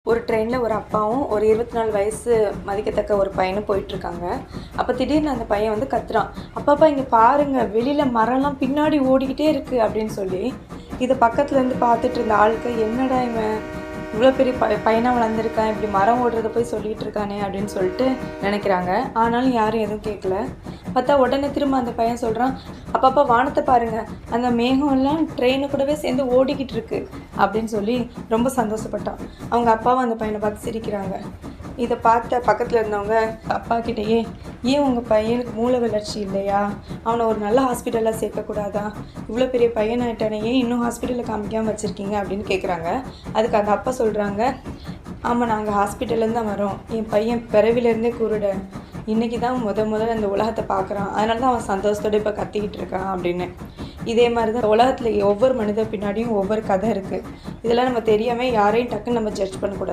ஒரு ட்ரெயினில் ஒரு அப்பாவும் ஒரு 24 வயசு மதிக்கத்தக்க ஒரு பையனும் போயிட்டுருக்காங்க. அப்போ திடீர்னு அந்த பையன் வந்து கத்துறான், "அப்பா இங்கே பாருங்க, வெளியில் மரம்லாம் பின்னாடி ஓடிக்கிட்டே இருக்குது" அப்படின்னு சொல்லி. இதை பக்கத்துலேருந்து பார்த்துட்டு இருந்த ஆளுக்கு, "என்னடா இவன் இவ்வளோ பெரிய பையனாக வளர்ந்துருக்கான், இப்படி மரம் ஓடுறத போய் சொல்லிகிட்டு இருக்கானே" அப்படின்னு சொல்லிட்டு நினைக்கிறாங்க. ஆனாலும் யாரும் எதுவும் கேட்கல. பார்த்தா உடனே திரும்ப அந்த பையன் சொல்கிறான், "அப்பப்பா வானத்தை பாருங்கள், அந்த மேகம்லாம் ட்ரெயினு கூடவே சேர்ந்து ஓடிக்கிட்டு இருக்கு" அப்படின்னு சொல்லி ரொம்ப சந்தோஷப்பட்டான். அவங்க அப்பாவும் அந்த பையனை பார்த்து சிரிக்கிறாங்க. இதை பார்த்த பக்கத்தில் இருந்தவங்க அப்பா கிட்டேயே, "ஏன் உங்கள் பையனுக்கு மூளை வளர்ச்சி இல்லையா? அவனை ஒரு நல்ல ஹாஸ்பிட்டலில் சேர்க்கக்கூடாதா? இவ்வளோ பெரிய பையனாயிட்டானே, ஏன் இன்னும் ஹாஸ்பிட்டலில் காமிக்காமல் வச்சுருக்கீங்க?" அப்படின்னு கேட்குறாங்க. அதுக்கு அந்த அப்பா சொல்கிறாங்க, "ஆமாம், நாங்கள் ஹாஸ்பிட்டல்லேருந்து தான் வரோம். என் பையன் பிறவிலேருந்தே குருடன். இன்றைக்கி தான் முதல்ல அந்த உலகத்தை பார்க்குறான். அதனால தான் அவன் சந்தோஷத்தோடு இப்போ கத்திக்கிட்டு இருக்கான்" அப்படின்னு. இதே மாதிரி தான் உலகத்தில் ஒவ்வொரு மனிதர் பின்னாடியும் ஒவ்வொரு கதை இருக்குது. இதெல்லாம் நம்ம தெரியாமல் யாரையும் டக்குன்னு நம்ம ஜட்ஜ் பண்ணக்கூடாது.